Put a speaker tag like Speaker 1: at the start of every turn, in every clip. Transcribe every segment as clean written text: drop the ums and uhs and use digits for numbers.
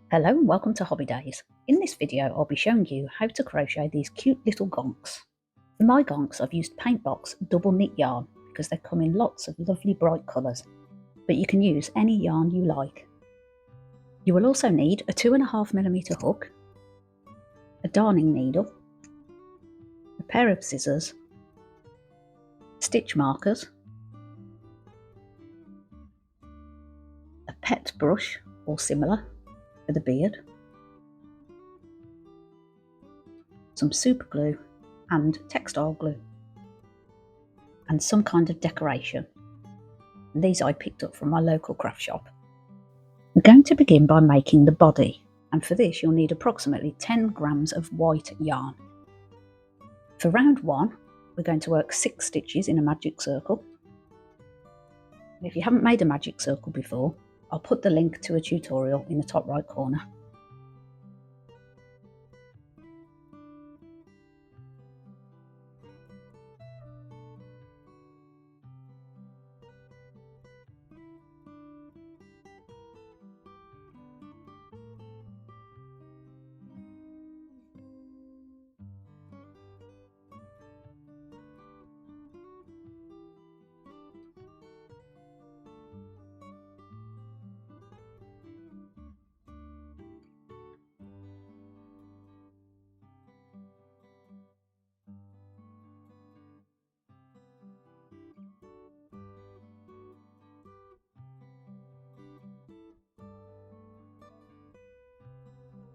Speaker 1: Hello and welcome to Hobby Days. In this video I'll be showing you how to crochet these cute little gonks. For my gonks I've used Paintbox double knit yarn because they come in lots of lovely bright colours, but you can use any yarn you like. You will also need a 2.5mm hook, a darning needle, a pair of scissors, stitch markers, a pet brush or similar for the beard, some super glue and textile glue, and some kind of decoration. These I picked up from my local craft shop. We're going to begin by making the body, and for this you'll need approximately 10 grams of white yarn. For round 1 we're going to work 6 stitches in a magic circle. And if you haven't made a magic circle before, I'll put the link to a tutorial in the top right corner.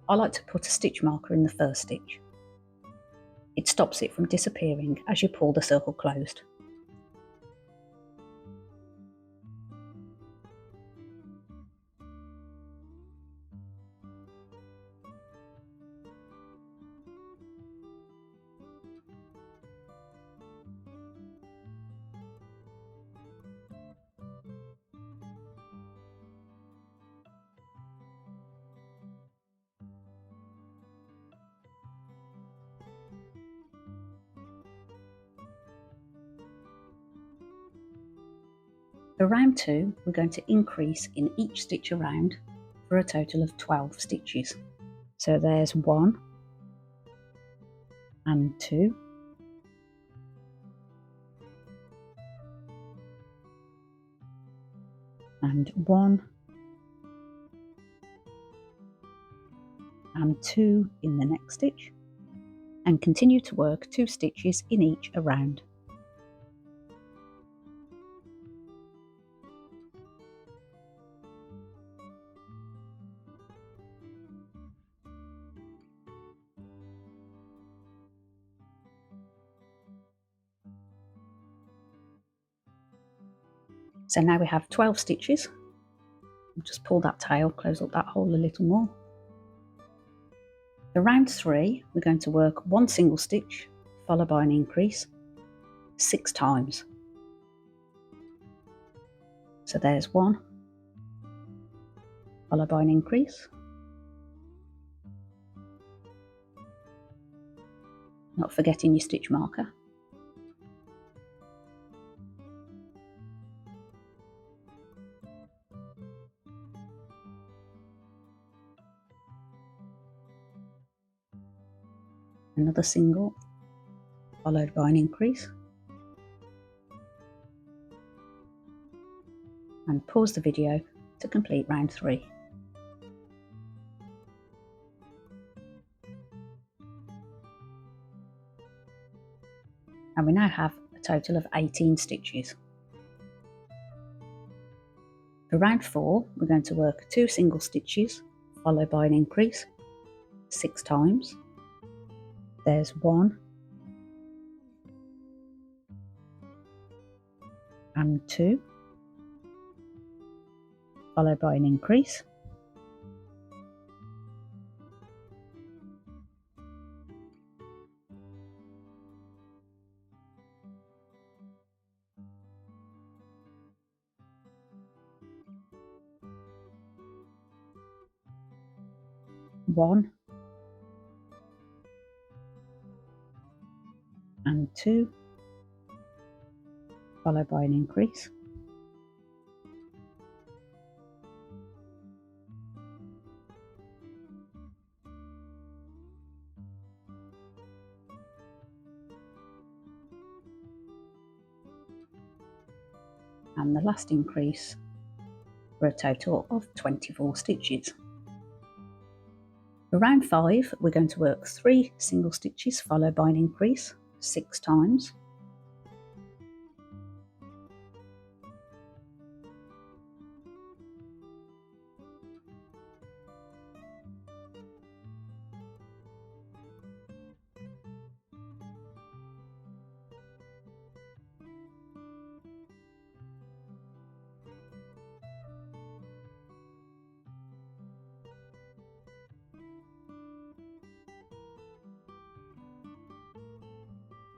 Speaker 1: I like to put a stitch marker in the first stitch. It stops it from disappearing as you pull the circle closed. For round 2 we're going to increase in each stitch around for a total of 12 stitches. So there's 1 and 2 and 1 and 2 in the next stitch, and continue to work 2 stitches in each around. So now we have 12 stitches. I'll just pull that tail, close up that hole a little more. For round 3 we're going to work 1 single stitch followed by an increase 6 times. So there's 1 followed by an increase, not forgetting your stitch marker, another single followed by an increase, and pause the video to complete round 3. And we now have a total of 18 stitches. For round 4 we're going to work 2 single stitches followed by an increase 6 times. There's 1 and 2 followed by an increase, one and 2 followed by an increase, and the last increase for a total of 24 stitches. For round 5, we're going to work 3 single stitches followed by an increase 6 times.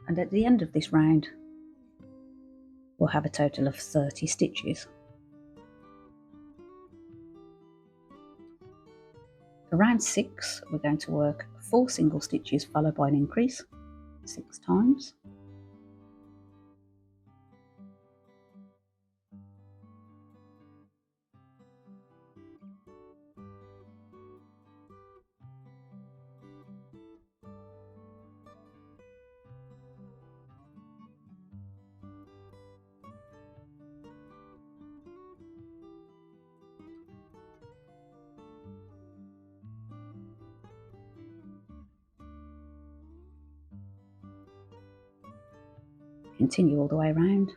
Speaker 1: And at the end of this round, we'll have a total of 30 stitches. For round 6, we're going to work 4 single stitches followed by an increase 6 times. Continue all the way around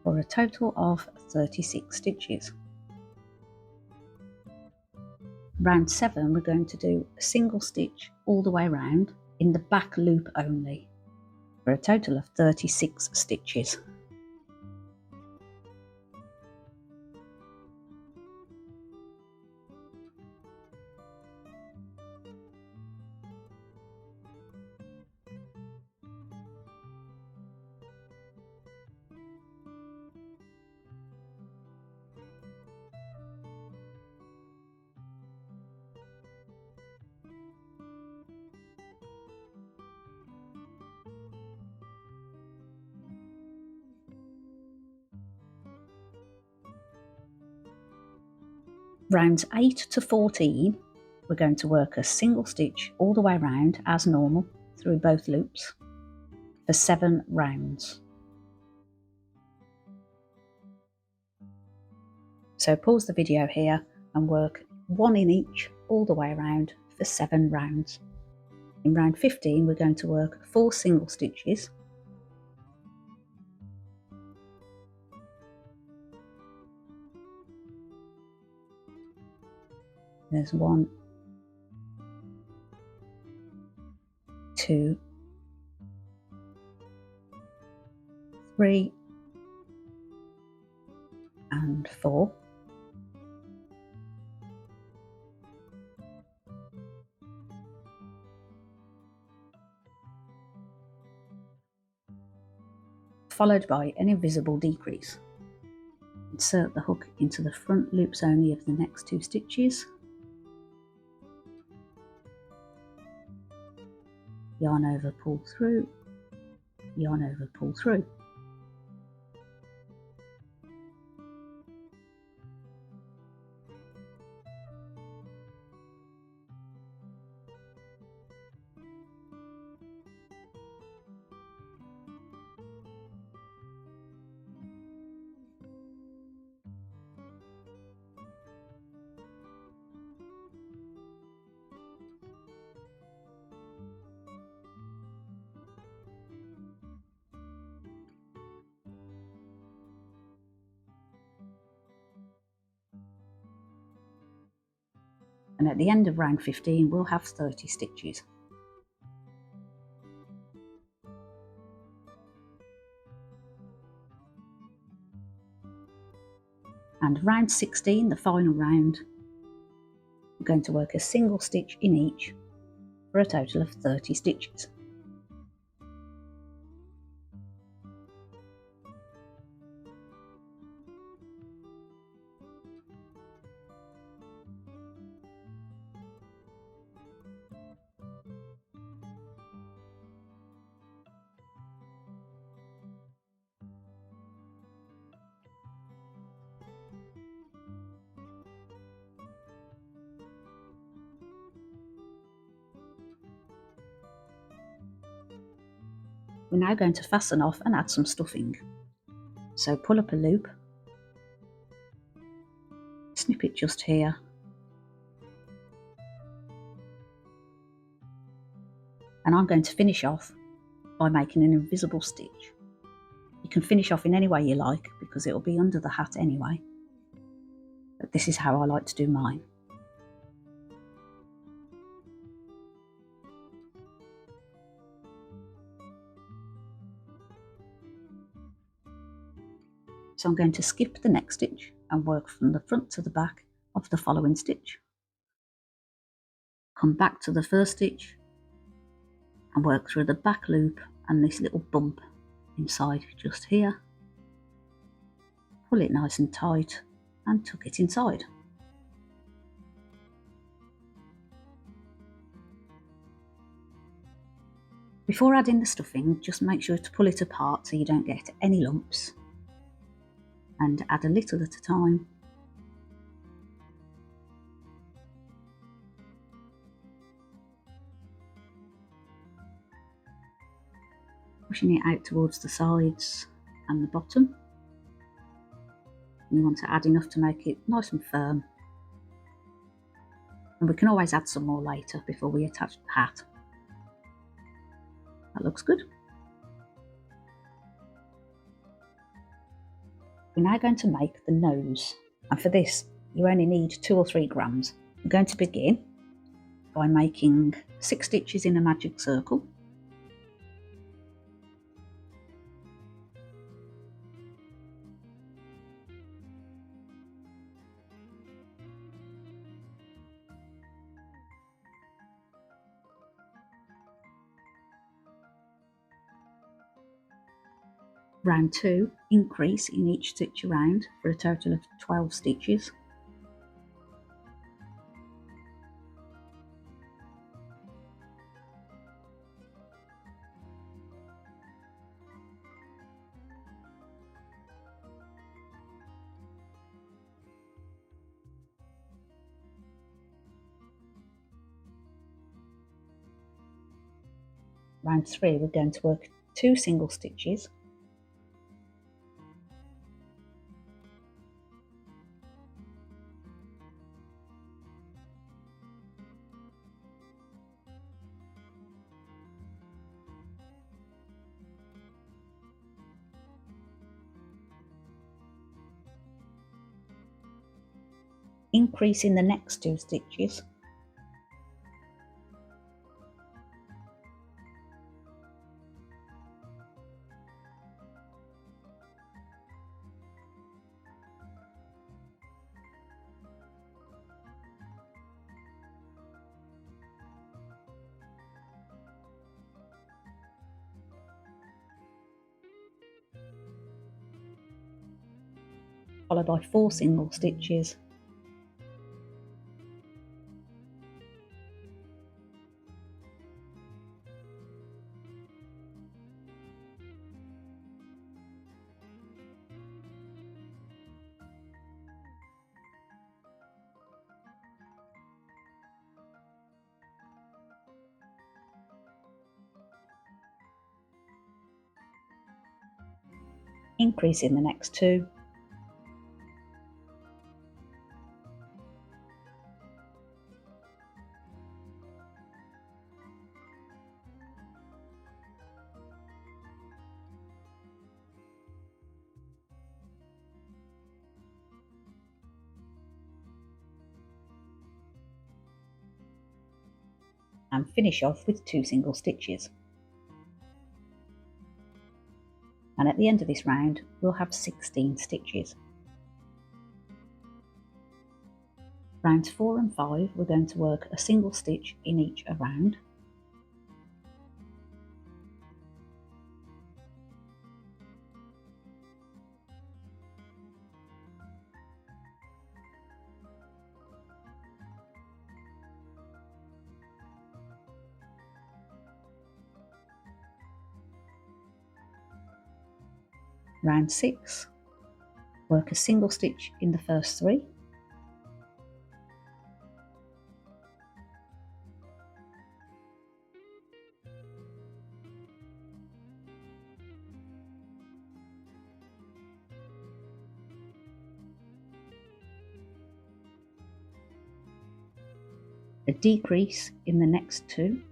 Speaker 1: for a total of 36 stitches. Round 7, we're going to do a single stitch all the way around in the back loop only for a total of 36 stitches. Rounds 8 to 14, we're going to work a single stitch all the way around as normal through both loops for 7 rounds. So pause the video here and work 1 in each all the way around for 7 rounds. In round 15, we're going to work 4 single stitches. There's 1, 2, 3, and 4. Followed by an invisible decrease. Insert the hook into the front loops only of the next 2 stitches. Yarn over, pull through, yarn over, pull through. And at the end of round 15, we'll have 30 stitches. And round 16, the final round, we're going to work a single stitch in each for a total of 30 stitches. We're now going to fasten off and add some stuffing. So pull up a loop, snip it just here, and I'm going to finish off by making an invisible stitch. You can finish off in any way you like because it will be under the hat anyway, but this is how I like to do mine. So I'm going to skip the next stitch and work from the front to the back of the following stitch. Come back to the first stitch and work through the back loop and this little bump inside just here. Pull it nice and tight and tuck it inside. Before adding the stuffing, just make sure to pull it apart so you don't get any lumps, and add a little at a time. Pushing it out towards the sides and the bottom. You want to add enough to make it nice and firm. And we can always add some more later before we attach the hat. That looks good. We're now going to make the nose, and for this you only need 2 or 3 grams. I'm going to begin by making 6 stitches in a magic circle. Round 2, increase in each stitch around for a total of 12 stitches. Round 3, we're going to work 2 single stitches. Increase in the next 2 stitches. Followed by 4 single stitches. Increase in the next 2. And finish off with 2 single stitches. And at the end of this round we'll have 16 stitches. Rounds 4 and 5 we're going to work a single stitch in each round. Round 6, work a single stitch in the first 3. a decrease in the next 2,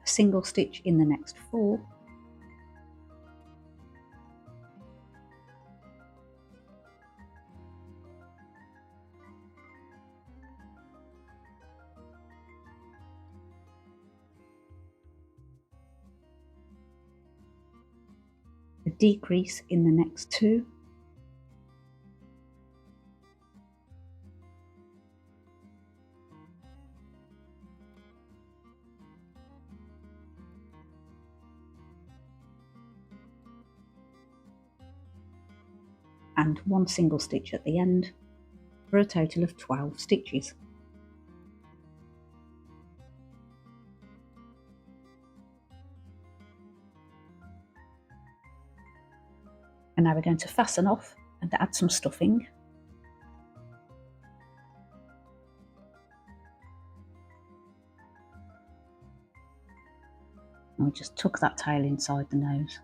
Speaker 1: a single stitch in the next 4, a decrease in the next 2, and 1 single stitch at the end for a total of 12 stitches. And now we're going to fasten off and add some stuffing. And we just tuck that tail inside the nose.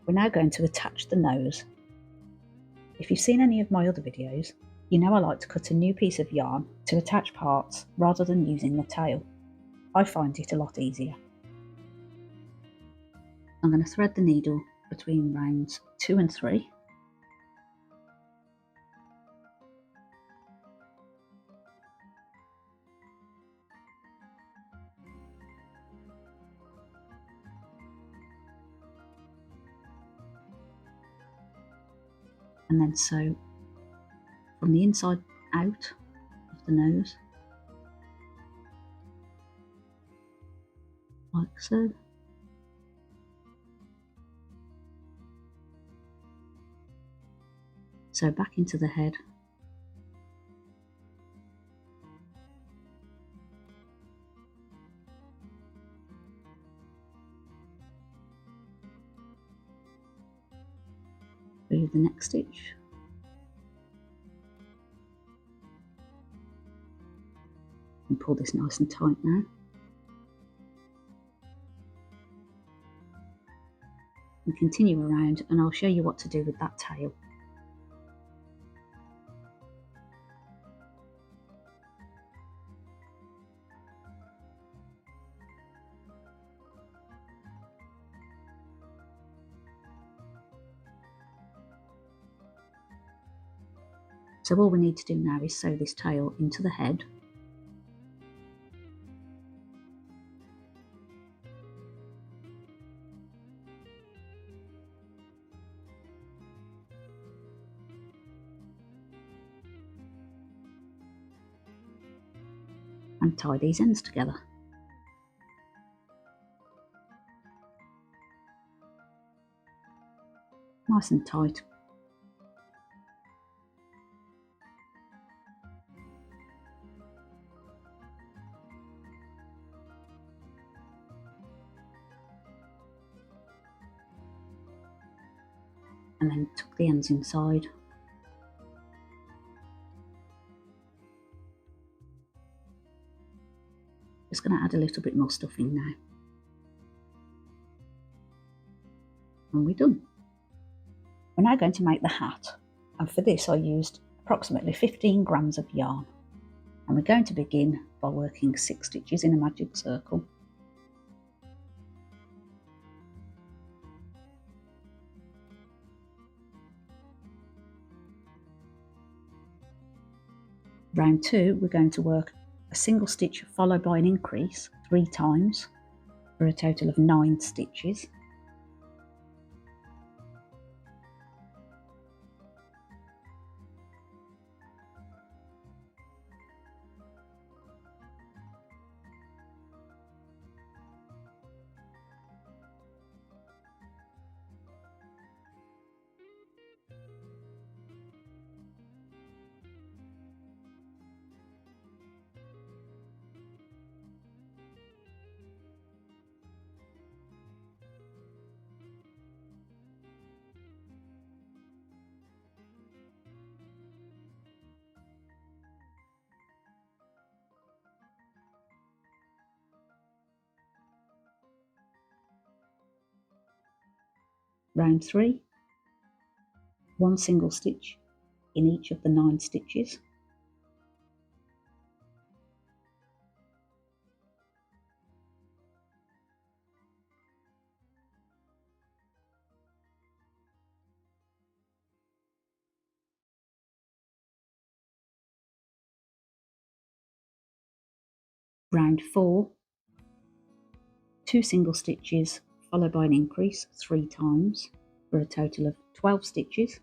Speaker 1: We're now going to attach the nose. If you've seen any of my other videos, you know I like to cut a new piece of yarn to attach parts rather than using the tail. I find it a lot easier. I'm going to thread the needle between rounds 2 and 3. And then sew from the inside out of the nose, like so. Sew back into the head. Through the next stitch. And pull this nice and tight now. And continue around, and I'll show you what to do with that tail. So all we need to do now is sew this tail into the head. And tie these ends together. Nice and tight. And then tuck the ends inside. Just going to add a little bit more stuffing now. And we're done. We're now going to make the hat, and for this I used approximately 15 grams of yarn. And we're going to begin by working 6 stitches in a magic circle. Round 2, we're going to work a single stitch followed by an increase 3 times for a total of 9 stitches. Round 3, 1 single stitch in each of the 9 stitches. Round 4, 2 single stitches followed by an increase 3 times for a total of 12 stitches.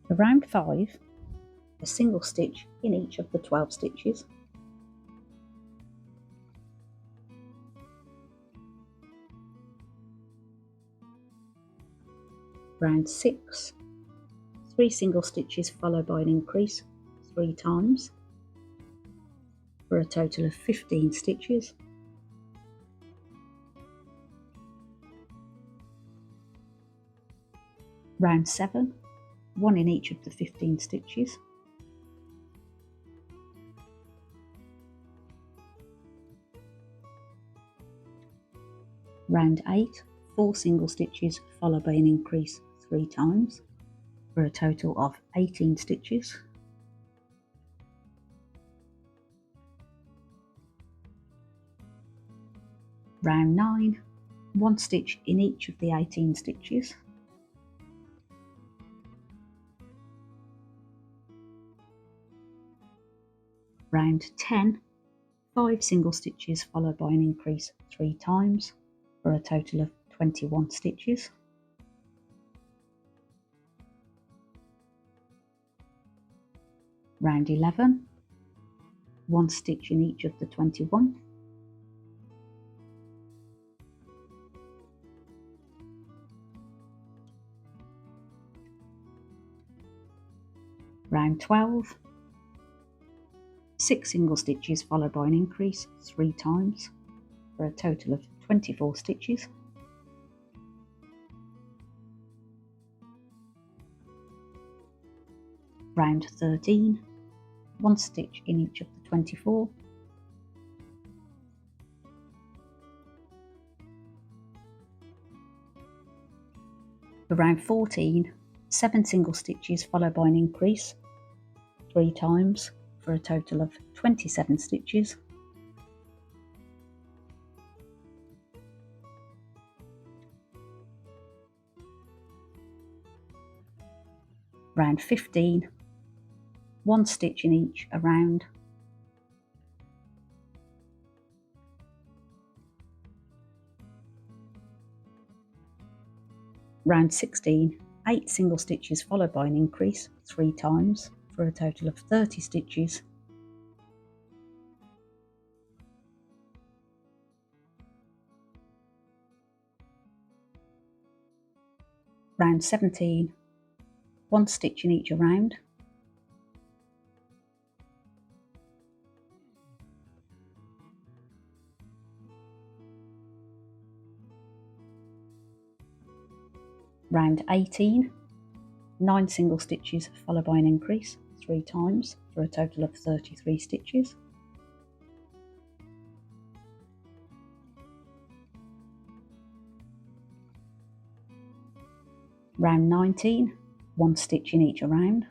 Speaker 1: For round 5, a single stitch in each of the 12 stitches. Round 6, 3 single stitches followed by an increase 3 times for a total of 15 stitches. Round 7, 1 in each of the 15 stitches. Round 8, 4 single stitches followed by an increase 3 times for a total of 18 stitches. Round 9, 1 stitch in each of the 18 stitches. Round 10, 5 single stitches followed by an increase 3 times for a total of 21 stitches. Round 11, 1 stitch in each of the 21. Round 12, 6 single stitches followed by an increase 3 times for a total of 24 stitches. Round 13, 1 stitch in each of the 24. For round 14, 7 single stitches followed by an increase 3 times for a total of 27 stitches. Round 15, 1 stitch in each around. Round 16, 8 single stitches followed by an increase 3 times for a total of 30 stitches. Round 17, 1 stitch in each around. Round 18, 9 single stitches followed by an increase 3 times for a total of 33 stitches. Round 19, 1 stitch in each around.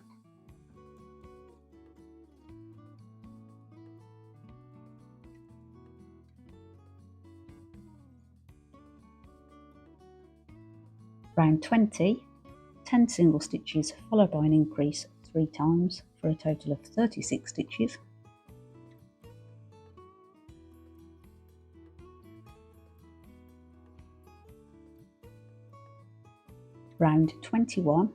Speaker 1: Round 20, 10 single stitches followed by an increase 3 times for a total of 36 stitches. Round 21,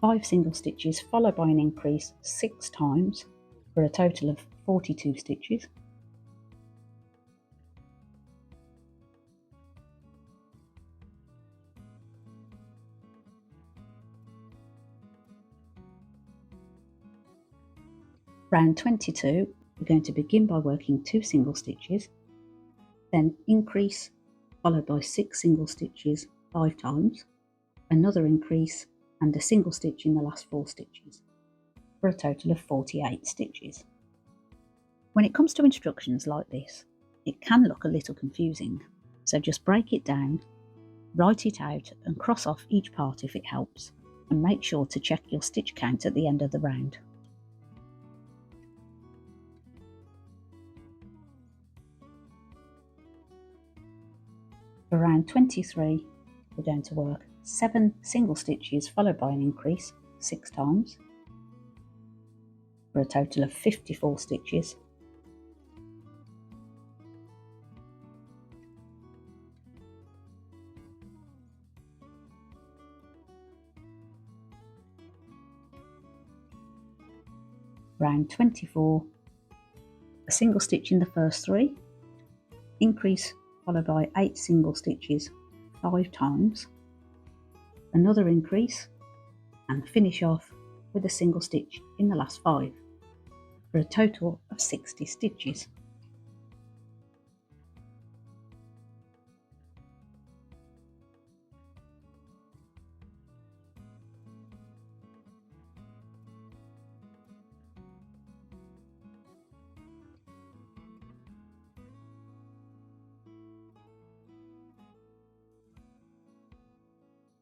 Speaker 1: 5 single stitches followed by an increase 6 times for a total of 42 stitches. Round 22, we're going to begin by working 2 single stitches then increase followed by 6 single stitches 5 times, another increase and a single stitch in the last 4 stitches, for a total of 48 stitches. When it comes to instructions like this, it can look a little confusing, so just break it down, write it out and cross off each part if it helps, and make sure to check your stitch count at the end of the round. For round 23, we're going to work 7 single stitches followed by an increase 6 times, for a total of 54 stitches. Round 24, a single stitch in the first 3, increase followed by 8 single stitches 5 times, another increase, and finish off with a single stitch in the last 5, for a total of 60 stitches.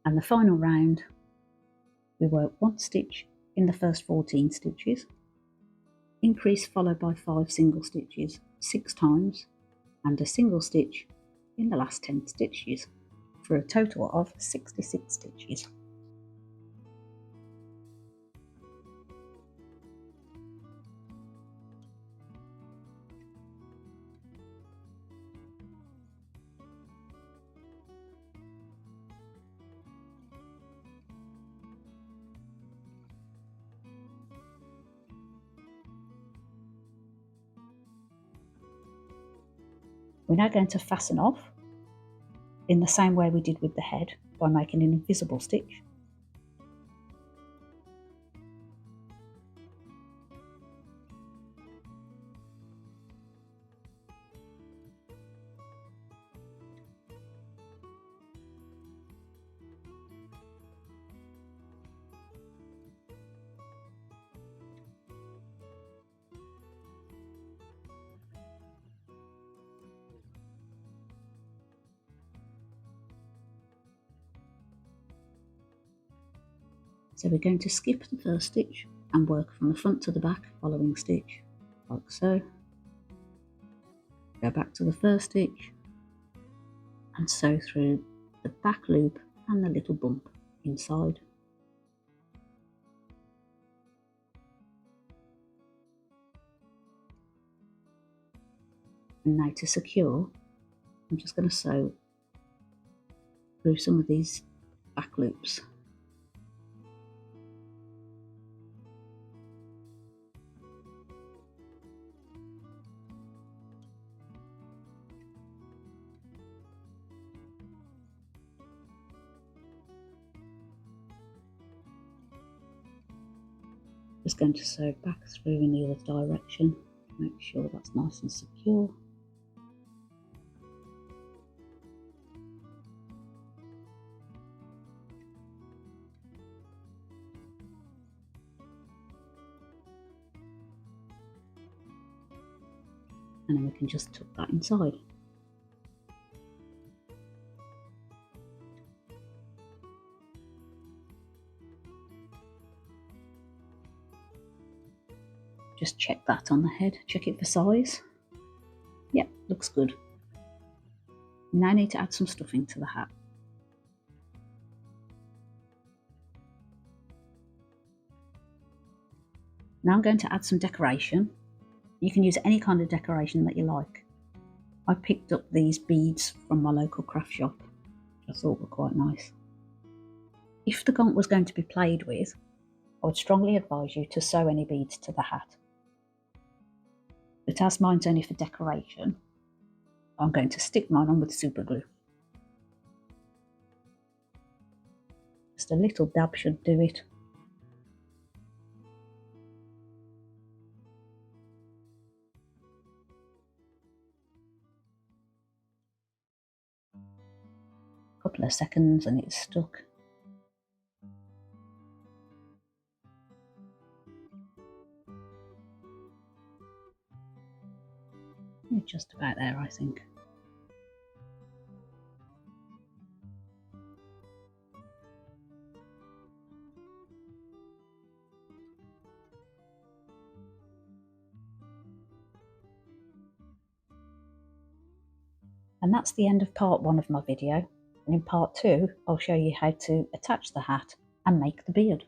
Speaker 1: And the final round, we work 1 stitch in the first 14 stitches, increase followed by 5 single stitches 6 times, and a single stitch in the last 10 stitches, for a total of 66 stitches. We're now going to fasten off in the same way we did with the head, by making an invisible stitch. So we're going to skip the first stitch and work from the front to the back following stitch, like so. Go back to the first stitch and sew through the back loop and the little bump inside. And now to secure, I'm just going to sew through some of these back loops. Just going to sew back through in the other direction, make sure that's nice and secure. And then we can just tuck that inside. Just check that on the head, check it for size. Yep, looks good. Now I need to add some stuffing to the hat. Now I'm going to add some decoration. You can use any kind of decoration that you like. I picked up these beads from my local craft shop, which I thought were quite nice. If the gonk was going to be played with, I would strongly advise you to sew any beads to the hat. But as mine's only for decoration, I'm going to stick mine on with super glue. Just a little dab should do it. couple of seconds and it's stuck. Just about there, I think. And that's the end of part 1 of my video. And in part 2, I'll show you how to attach the hat and make the beard.